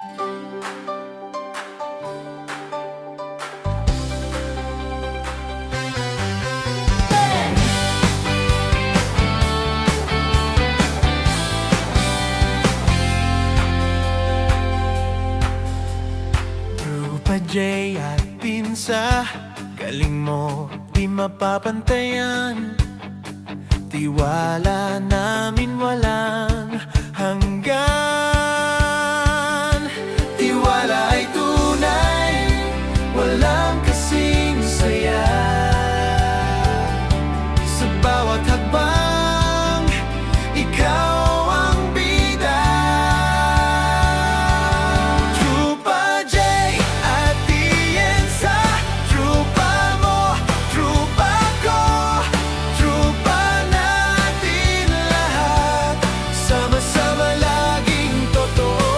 Trupa J at Pinsa, galing mo di mapapantayan. Tiwala namin walang hanggan. Tiwala ay tunay, walang kasing saya. Sa bawat hakbang, ikaw ang bida. Trupa J at Tienza, trupa mo, trupa ko, trupa natin lahat, sama-sama laging totoo.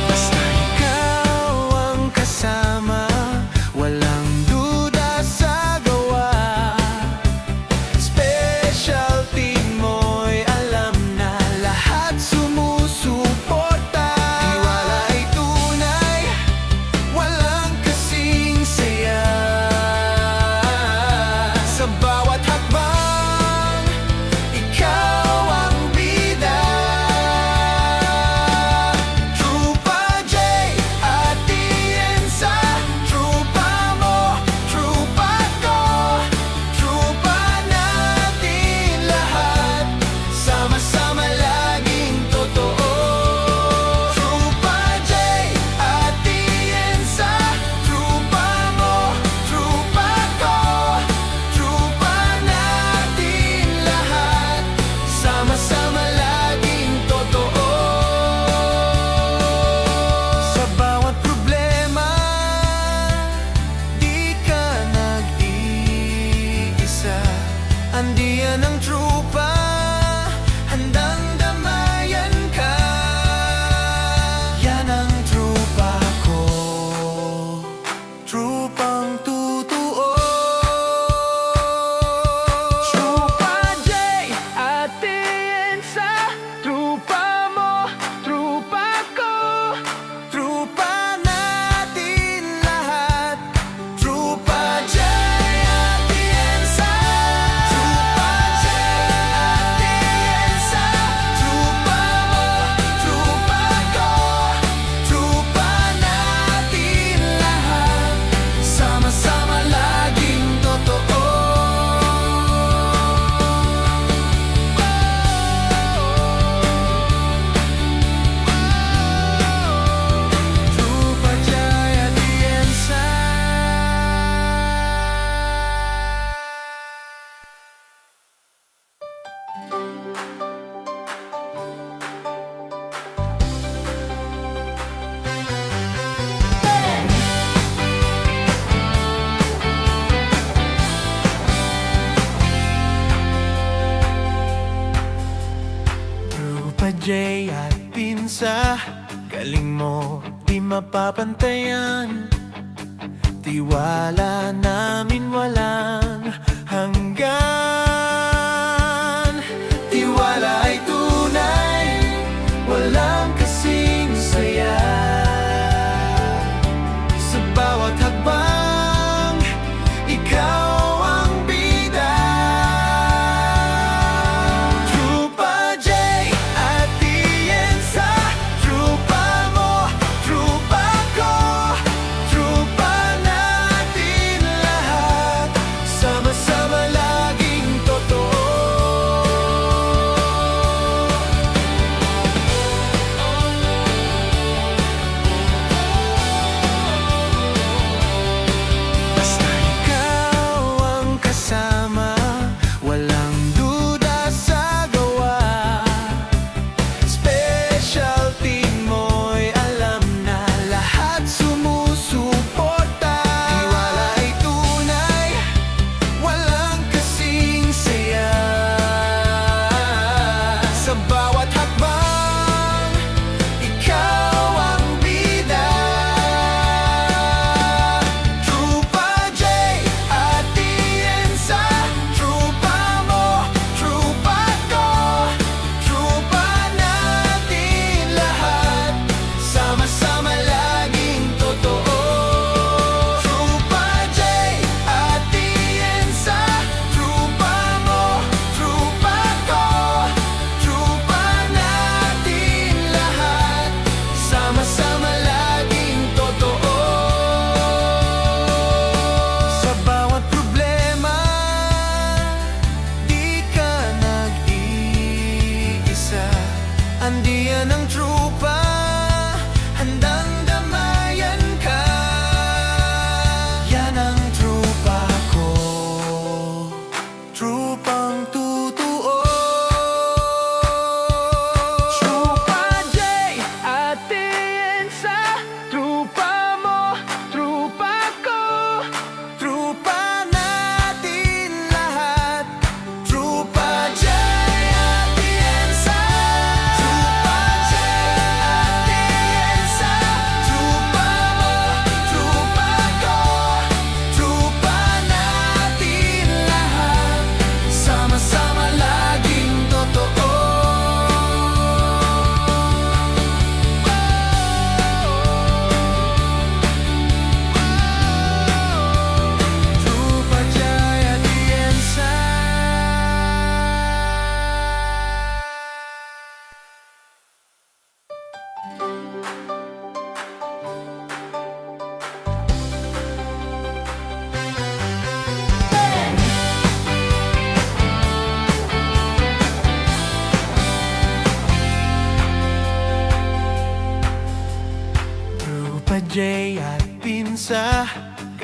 Basta ikaw ang kasama, walang duda sa gawa. Specialty mo'y alam na lahat sumusuporta. Tiwala ay tunay, walang kasing saya. Sa bawat hakbang, ikaw ang bida. Trupa J at Tienza, trupa mo, trupa ko, trupa natin lahat, sama-sama laging totoo. Trupa J at Tienza, trupa mo, trupa ko, trupa natin lahat, sama-sama laging totoo. Sa bawat problema, di ka nag-iisa. Andiyan ang trupa, handang damayan ka. Yan ang trupa ko, trupang totoo. Trupa J at Tienza, trupa mo, trupa ko, trupa natin lahat. Trupa J at Tienza, trupa J at Tienza, trupa mo, trupa ko, trupa natin lahat, sama-sama laging totoo. Trupa J at Tienza. Trupa J at Pinsa, galing mo di mapapantayan. Tiwala namin walang hanggan. Tiwala ay tunay, walang kasing saya. Sa bawat hakbang, ikaw ang bida. Trupa J at Tienza, trupa mo, trupa ko, trupa natin lahat,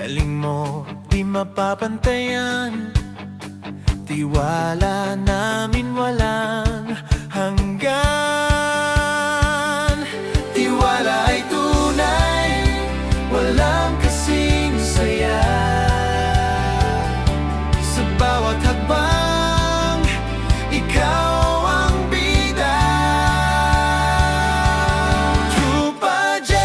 galing mo di mapapantayan. Tiwala namin walang hanggan. Tiwala ay tunay, walang kasing saya. Sa bawat hakbang, ikaw ang bida. Trupa J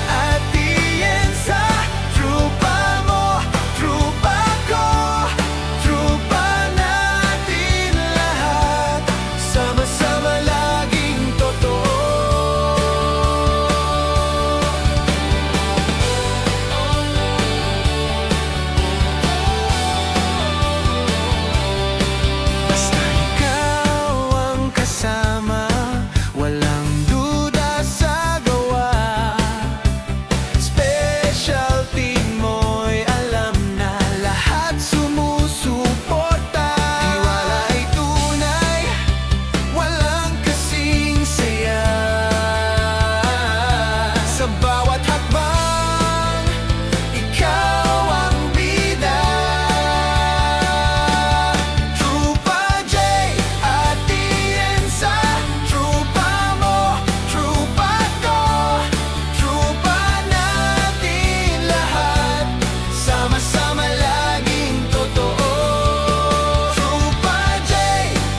at Tienza, trupa mo, trupa ko, trupa natin lahat, sama-sama laging totoo. Basta ikaw ang kasama, walang duda sa gawa. Specialty mo'y alam na lahat sumusuporta. Tiwala ay tunay, walang kasing saya. Sa bawat hakbang, ikaw ang bida. Trupa J at Tienza, trupa mo, trupa ko, trupa natin lahat, sama-sama laging totoo. Trupa J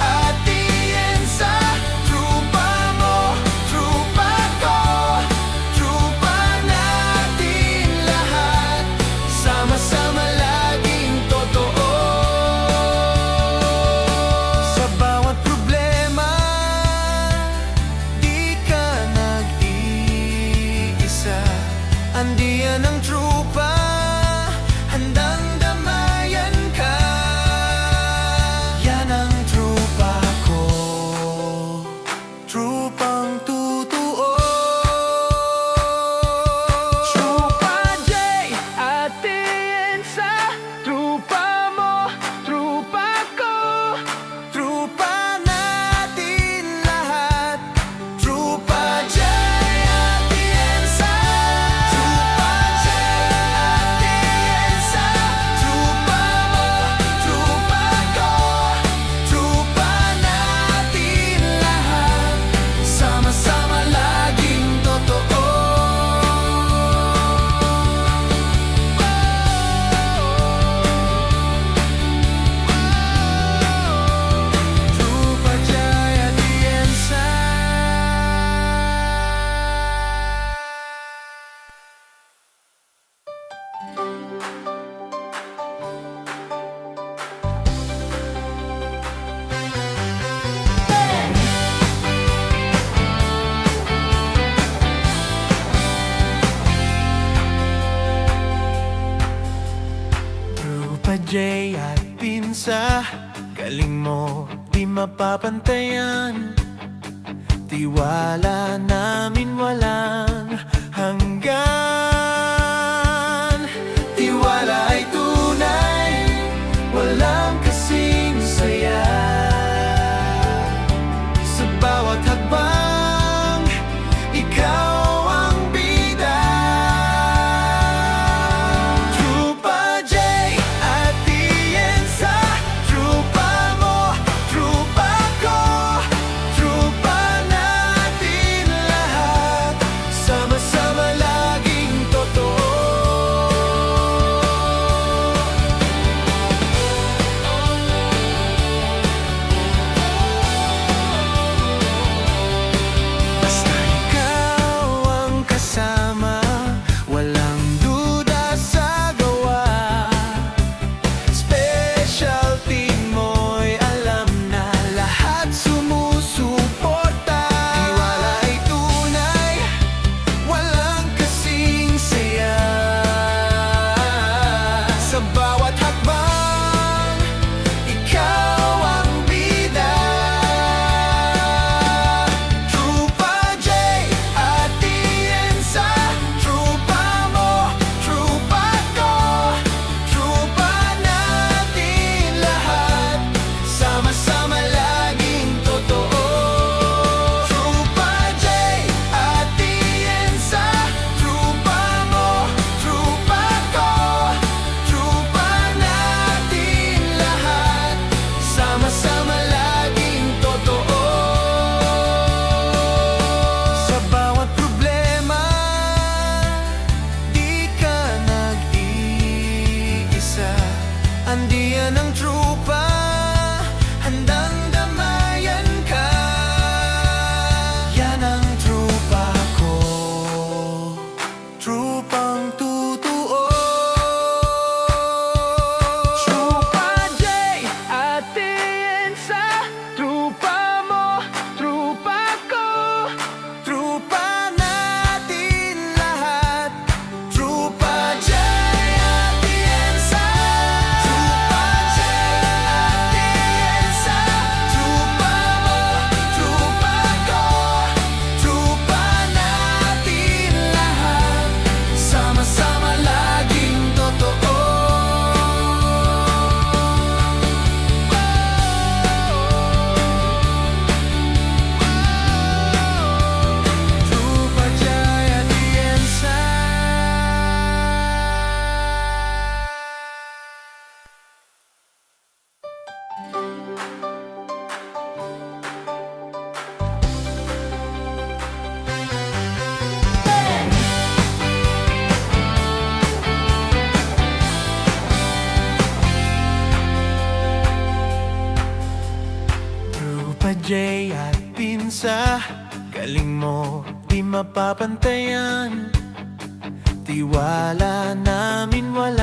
at Tienza, trupa mo, trupa ko, trupa natin lahat, sama-sama laging totoo. Sa bawat problema, di ka nag-iisa. Andiyan ang trupa, handang damayan ka. Yan ang trupa ko, trupang totoo. Trupa J at Tienza, trupa mo, trupa ko, trupa natin lahat. Trupa J at Tienza, trupa J at Tienza, trupa mo, trupa ko, trupa natin lahat, sama-sama laging totoo. Trupa J at Tienza. Trupa J at Pinsa, galing mo di mapapantayan. Tiwala namin walang hanggan. Tiwala ay tunay, walang kasing saya. Sa bawat hakbang, ikaw ang bida. Trupa J at Tienza, trupa mo, trupa ko, trupa natin lahat, sama-sama laging J at Pinsa, galing mo di mapapantayan. Tiwala namin wala